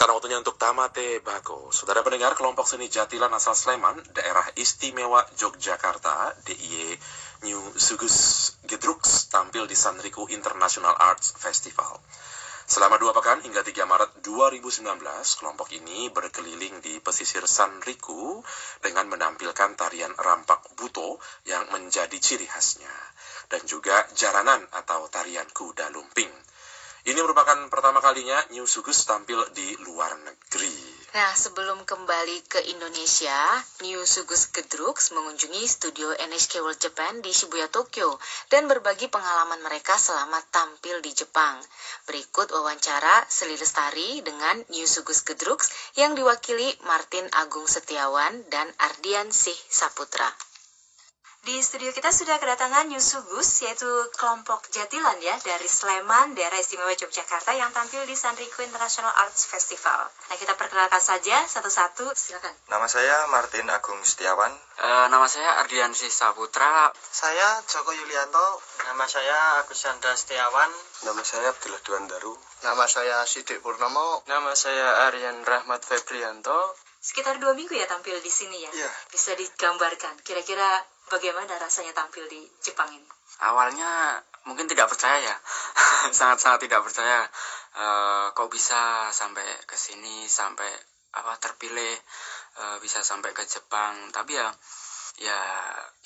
sekarang waktunya untuk Tamate Bako. Saudara pendengar, kelompok seni Jatilan asal Sleman, daerah istimewa Yogyakarta, DIY New Sugus Gedruks, tampil di Sanriku International Arts Festival. Selama 2 pekan hingga 3 Maret 2019, kelompok ini berkeliling di pesisir Sanriku dengan menampilkan tarian rampak buto yang menjadi ciri khasnya, dan juga jaranan atau tarian kuda lumping. Ini merupakan pertama kalinya New Sugus tampil di luar negeri. Nah, sebelum kembali ke Indonesia, New Sugus Gedruks mengunjungi studio NHK World Japan di Shibuya, Tokyo, dan berbagi pengalaman mereka selama tampil di Jepang. Berikut wawancara Seli Lestari dengan New Sugus Gedruks yang diwakili Martin Agung Setiawan dan Ardian Sih Saputra. Di studio kita sudah kedatangan New Sugus, yaitu kelompok Jatilan ya, dari Sleman, daerah istimewa Yogyakarta yang tampil di Sanriku International Arts Festival. Nah, kita perkenalkan saja satu-satu, silakan. Nama saya Martin Agung Setiawan. Nama saya Ardian Sih Saputra. Saya Joko Yulianto. Nama saya Agus Chandra Setiawan. Nama saya Abdullah Dwandaru. Nama saya Sidik Purnomo. Nama saya Aryan Rahmat Febrianto. Sekitar 2 minggu ya tampil di sini ya? Iya. Bisa digambarkan, kira-kira bagaimana rasanya tampil di Jepang ini? Awalnya mungkin tidak percaya ya, sangat-sangat tidak percaya. Kok bisa sampai ke sini, sampai terpilih, bisa sampai ke Jepang. Tapi ya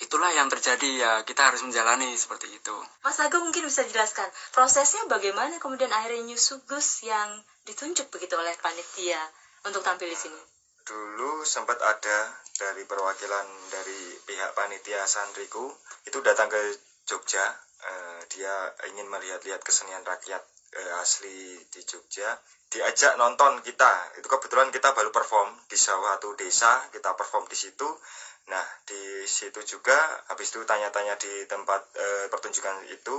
itulah yang terjadi ya, kita harus menjalani seperti itu. Mas Agung mungkin bisa jelaskan prosesnya bagaimana kemudian akhirnya New Sugus yang ditunjuk begitu oleh panitia untuk tampil di sini? Dulu sempat ada dari perwakilan dari pihak panitia Sanriku itu datang ke Jogja. Dia ingin melihat-lihat kesenian rakyat asli di Jogja. Diajak nonton kita. Itu kebetulan kita baru perform di suatu desa, kita perform di situ. Nah, di situ juga habis itu tanya-tanya di tempat pertunjukan itu.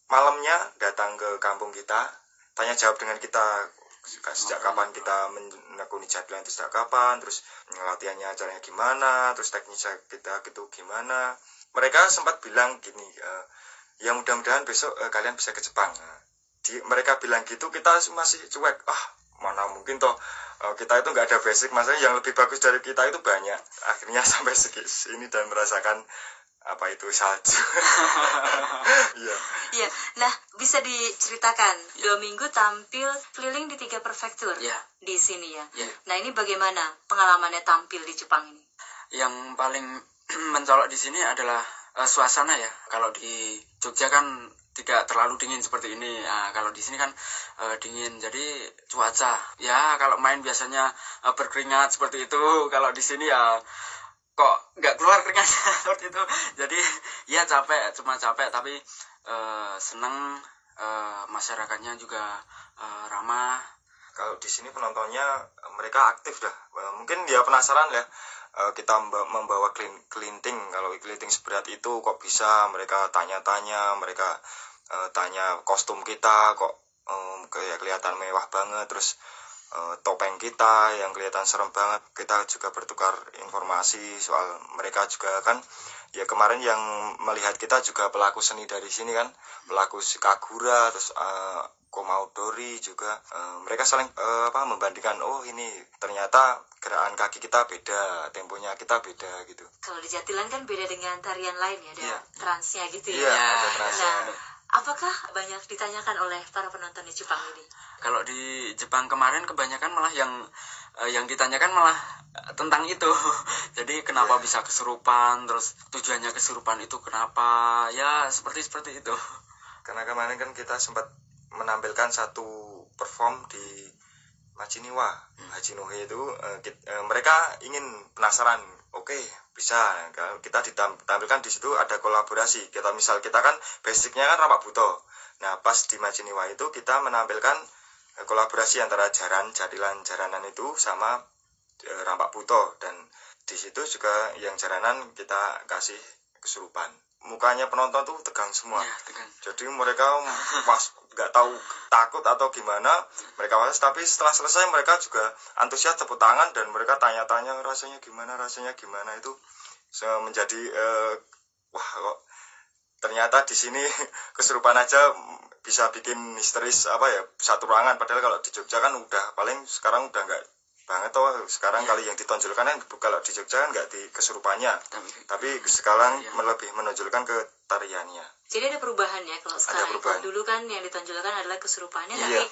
Malamnya datang ke kampung kita, tanya jawab dengan kita. Sejak kapan kita menekuni jatilan itu, sejak kapan, terus latihannya caranya gimana, terus teknisnya kita gitu gimana. Mereka sempat bilang gini, ya mudah-mudahan besok kalian bisa ke Jepang. Mereka bilang gitu, kita masih cuek, mana mungkin toh kita itu nggak ada basic, maksudnya yang lebih bagus dari kita itu banyak. Akhirnya sampai sini dan merasakan apa itu salju. Iya. Nah, bisa diceritakan 2 minggu tampil keliling di 3 prefektur di sini ya. Nah, ini bagaimana pengalamannya tampil di Jepang ini? Yang paling mencolok di sini adalah suasana ya. Kalau di Jogja kan tidak terlalu dingin seperti ini. Nah, kalau di sini kan dingin, jadi cuaca. Ya, kalau main biasanya berkeringat seperti itu. Kalau di sini ya kok nggak keluar keringatnya seperti itu. Jadi ya cuma capek, tapi senang, masyarakatnya juga ramah. Kalau di sini penontonnya mereka aktif dah. Mungkin dia penasaran ya, kita membawa kelinting. Kalau kelinting seberat itu kok bisa, mereka tanya-tanya, mereka tanya kostum kita kok kayak kelihatan mewah banget, terus topeng kita yang kelihatan serem banget. Kita juga bertukar informasi soal mereka juga kan. Ya kemarin yang melihat kita juga pelaku seni dari sini kan, pelaku Kagura, terus Komaudori juga. Mereka saling membandingkan, oh ini ternyata gerakan kaki kita beda, temponya kita beda gitu. Kalau di Jatilan kan beda dengan tarian lain ya, ada transnya gitu ya. Iya, ada transnya. Nah, apakah banyak ditanyakan oleh para penonton di Jepang ini? Kalau di Jepang kemarin kebanyakan malah yang ditanyakan malah tentang itu. Jadi kenapa bisa kesurupan, terus tujuannya kesurupan itu kenapa, ya seperti itu. Karena kemarin kan kita sempat menampilkan satu perform di Machiniwa, Hachinohe itu, mereka ingin penasaran, oke, bisa. Kita ditampilkan di situ ada kolaborasi. Kita kan basicnya kan rampak buto. Nah, pas di Machiniwa itu kita menampilkan kolaborasi antara jatilan jaranan itu sama rampak buto, dan di situ juga yang jaranan kita kasih kesurupan. Mukanya penonton tuh tegang semua. Tegang. Jadi mereka pas nggak tahu takut atau gimana, mereka was, tapi setelah selesai mereka juga antusias, tepuk tangan, dan mereka tanya-tanya rasanya gimana itu menjadi wah kok ternyata di sini kesurupan aja bisa bikin histeris satu ruangan, padahal kalau di Jogja kan udah paling sekarang udah nggak banget sekarang kali yang ditonjolkan kan kalau di Jogja kan nggak di kesurupannya, tapi sekarang lebih menonjolkan ke tariannya. Jadi ada perubahan ya kalau sekarang. Kalau dulu kan yang ditonjolkan adalah kesurupannya, tapi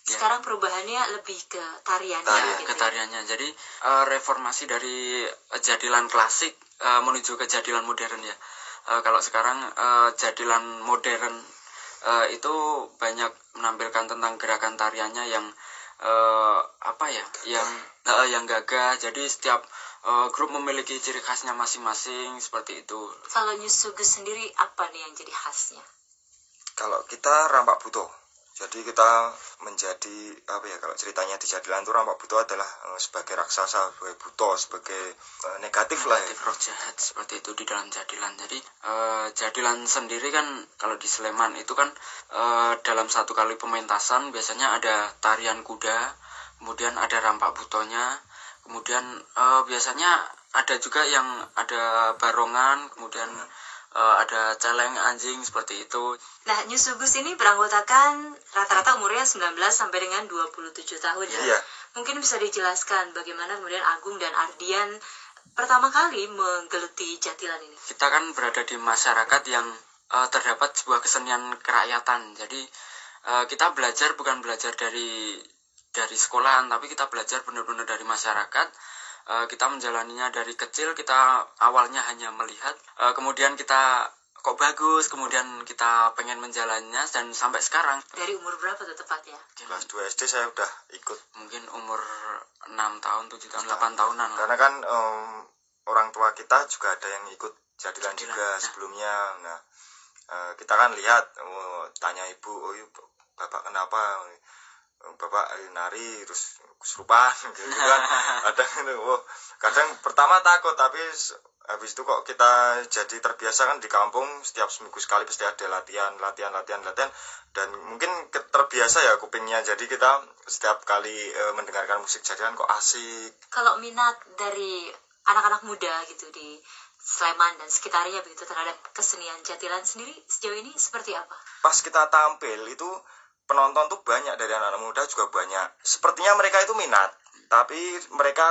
sekarang perubahannya lebih ke tariannya. Ke tariannya. Jadi reformasi dari jadilan klasik menuju ke jadilan modern ya. Kalau sekarang jadilan modern itu banyak menampilkan tentang gerakan tariannya yang yang gagah. Jadi setiap grup memiliki ciri khasnya masing-masing seperti itu. Kalau New Sugus sendiri apa nih yang jadi khasnya? Kalau kita Rampak Buto. Jadi kita menjadi kalau ceritanya di Jadilan itu Rampak Buto adalah sebagai raksasa, sebagai buto, sebagai negatif lah ya. Roh jahat seperti itu di dalam Jadilan. Jadi Jadilan sendiri kan kalau di Sleman itu kan dalam satu kali pementasan biasanya ada tarian kuda, kemudian ada Rampak Butonya, kemudian biasanya ada juga yang ada barongan, kemudian ada celeng anjing seperti itu. Nah, New Sugus ini beranggotakan rata-rata umurnya 19 sampai dengan 27 tahun ya. Iya. Mungkin bisa dijelaskan bagaimana kemudian Agung dan Ardian pertama kali menggeluti Jatilan ini. Kita kan berada di masyarakat yang terdapat sebuah kesenian kerakyatan. Jadi kita belajar bukan belajar dari sekolahan, tapi kita belajar benar-benar dari masyarakat. Kita menjalaninya dari kecil, kita awalnya hanya melihat, kemudian kita kok bagus, kemudian kita pengen menjalannya, dan sampai sekarang. Dari umur berapa tuh tepatnya? Kelas 2 SD saya udah ikut. Mungkin umur 6 tahun, 7 tahun, 8 tahunan. Karena kan orang tua kita juga ada yang ikut Jadilan juga sebelumnya. Nah, kita kan lihat, tanya ibu, bapak kenapa? Bapak nari terus kesurupan gitu kan. Kadang pertama takut, tapi habis itu kok kita jadi terbiasa kan di kampung setiap seminggu sekali pasti ada latihan dan mungkin terbiasa ya kupingnya, jadi kita setiap kali mendengarkan musik Jadilan kok asik. Kalau minat dari anak-anak muda gitu di Sleman dan sekitarnya begitu terhadap kesenian Jatilan sendiri sejauh ini seperti apa? Pas kita tampil itu penonton tuh banyak, dari anak-anak muda juga banyak. Sepertinya mereka itu minat, tapi mereka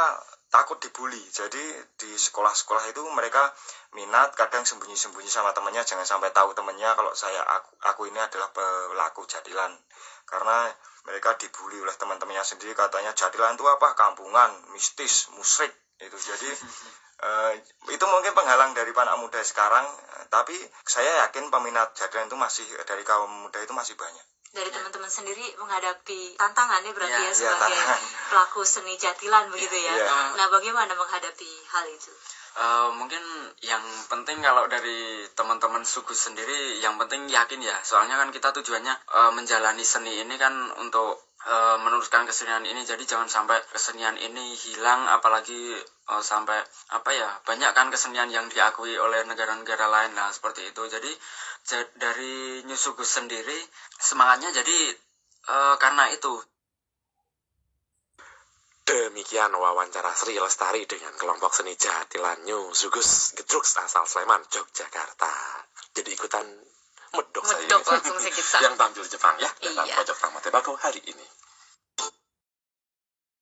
takut dibully. Jadi di sekolah-sekolah itu mereka minat, kadang sembunyi-sembunyi sama temannya, jangan sampai tahu temannya kalau aku ini adalah pelaku Jadilan. Karena mereka dibully oleh teman-temannya sendiri, katanya Jadilan itu apa? Kampungan, mistis, musyrik itu. Jadi itu mungkin penghalang dari anak muda sekarang, tapi saya yakin peminat Jadilan itu masih, dari kaum muda itu masih banyak. Dari teman-teman sendiri menghadapi tantangannya berarti sebagai pelaku seni Jatilan begitu ya. Nah, bagaimana menghadapi hal itu? Mungkin yang penting kalau dari teman-teman Sugus sendiri, yang penting yakin ya. Soalnya kan kita tujuannya menjalani seni ini kan untuk meneruskan kesenian ini. Jadi jangan sampai kesenian ini hilang, apalagi sampai banyak kan kesenian yang diakui oleh negara-negara lain lah seperti itu. Jadi dari New Sugus sendiri semangatnya jadi karena itu. Demikian wawancara Sri Lestari dengan kelompok seni Jatilan New Sugus Gedruks asal Sleman, Yogyakarta. Jadi ikutan medok langsung sikit. yang tampil Jepang ya, dalam Iya. pojok Tamatebako hari ini.